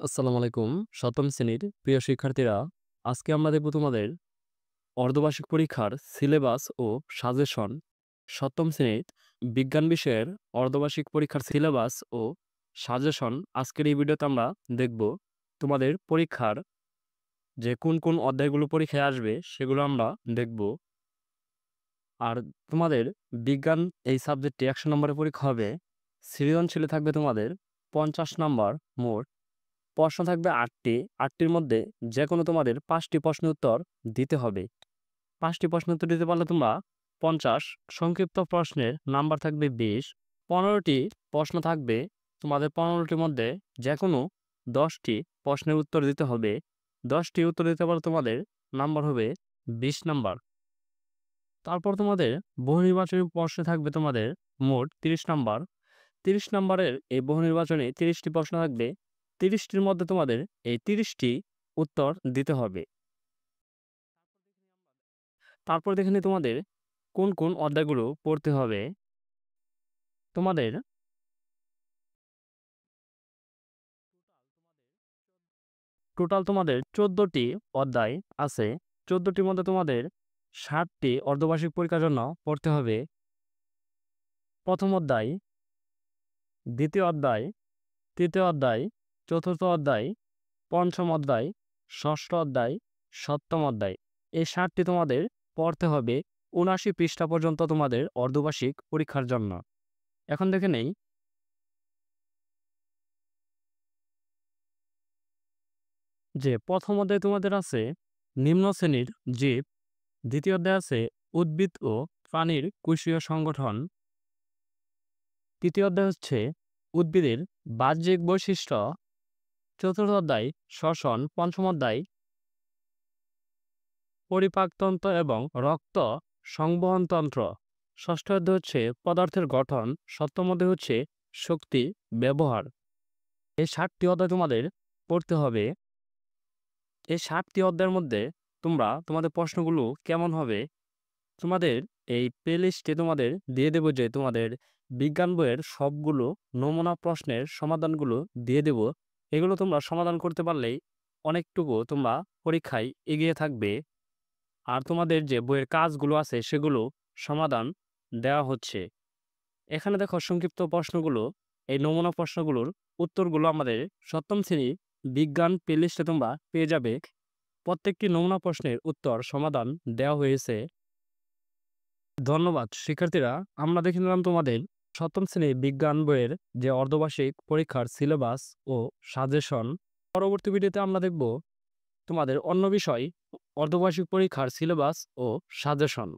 আসসালামু আলাইকুম। ৭ম শ্রেণীর প্রিয় শিক্ষার্থীরা, আজকে আমরা দেখব তোমাদের অর্ধবার্ষিক পরীক্ষার সিলেবাস ও সাজেশন। ৭ম শ্রেণীর বিজ্ঞান বিষয়ের অর্ধবার্ষিক পরীক্ষার সিলেবাস ও সাজেশন আজকের এই ভিডিওতে আমরা দেখব। তোমাদের পরীক্ষার যে কোন কোন অধ্যায়গুলো পরীক্ষায় আসবে সেগুলো আমরা দেখব। আর তোমাদের বিজ্ঞান এই সাবজেক্টে ১০০ নম্বরের পরীক্ষা হবে। সৃজনশীলে থাকবে তোমাদের ৫০ নম্বর মোট। প্রশ্ন থাকবে ৮টি। ৮টির মধ্যে যেকোনো তোমাদের ৫টি প্রশ্নের উত্তর দিতে হবে। ৫টি প্রশ্নের উত্তর দিতে পারলে তোমরা ৫০। সংক্ষিপ্ত প্রশ্নের নাম্বার থাকবে ২০। ১৫টি প্রশ্ন থাকবে। তোমাদের ১৫টির মধ্যে যেকোনো ১০টি প্রশ্নের উত্তর দিতে হবে। ১০টি উত্তর দিতে পারলে তোমাদের নাম্বার হবে ২০ নাম্বার। তারপর তোমাদের বহুনির্বাচনী প্রশ্নে থাকবে তোমাদের মোট ৩০ নাম্বার। ৩০ নাম্বারের এই বহুনির্বাচনে ৩০টি প্রশ্ন থাকবে। ৩০টির মধ্যে তোমাদের এই ৩০টি উত্তর দিতে হবে। তারপর দেখে নিই তোমাদের কোন কোন অধ্যায়গুলো পড়তে হবে। তোমাদের টোটাল তোমাদের ১৪টি অধ্যায় আছে। ১৪টির মধ্যে তোমাদের ৬০টি অর্ধবার্ষিক পরীক্ষার জন্য পড়তে হবে। প্রথম অধ্যায়, দ্বিতীয় অধ্যায়, তৃতীয় অধ্যায়, চতুর্থ অধ্যায়, পঞ্চম অধ্যায়, ষষ্ঠ অধ্যায়, সপ্তম অধ্যায়। এই ৬০টি তোমাদের পড়তে হবে ৭৯ পৃষ্ঠা পর্যন্ত তোমাদের অর্ধবার্ষিক পরীক্ষার জন্য। এখন দেখে নেই যে প্রথম অধ্যায়ে তোমাদের আছে নিম্ন শ্রেণীর জীব, দ্বিতীয় অধ্যায় আছে উদ্ভিদ ও প্রাণীর কোষীয় সংগঠন, তৃতীয় অধ্যায় হচ্ছে উদ্ভিদের বাহ্যিক বৈশিষ্ট্য, চতুর্থ অধ্যায় শ্বসন, পঞ্চম অধ্যায় পরিপাকতন্ত্র এবং রক্ত সংবহনতন্ত্র, ষষ্ঠ অধ্যায় হচ্ছে পদার্থের গঠন, সপ্তম অধ্যায় হচ্ছে শক্তি ব্যবহার। এই ৭টি অধ্যায় তোমাদের পড়তে হবে। এই ৭টি অধ্যায়ের মধ্যে তোমরা তোমাদের প্রশ্নগুলো কেমন হবে তোমাদের এই প্লেলিস্টে তোমাদের দিয়ে দেব, যে তোমাদের বিজ্ঞান বইয়ের সবগুলো নমুনা প্রশ্নের সমাধানগুলো দিয়ে দেব। এগুলো তোমরা সমাধান করতে পারলেই অনেকটুকু তোমরা পরীক্ষায় এগিয়ে থাকবে। আর তোমাদের যে বইয়ের কাজগুলো আছে সেগুলো সমাধান দেওয়া হচ্ছে। এখানে দেখো সংক্ষিপ্ত প্রশ্নগুলো, এই নমুনা প্রশ্নগুলোর উত্তরগুলো আমাদের ৭ম শ্রেণী বিজ্ঞান প্লেলিস্টে তোমরা পেয়ে যাবে। প্রত্যেকটি নমুনা প্রশ্নের উত্তর সমাধান দেওয়া হয়েছে। ধন্যবাদ শিক্ষার্থীরা। আমরা দেখে নিলাম তোমাদের ৭ম শ্রেণীর বিজ্ঞান বইয়ের যে অর্ধবার্ষিক পরীক্ষার সিলেবাস ও সাজেশন। পরবর্তী ভিডিওতে আমরা দেখব তোমাদের অন্য বিষয় অর্ধবার্ষিক পরীক্ষার সিলেবাস ও সাজেশন।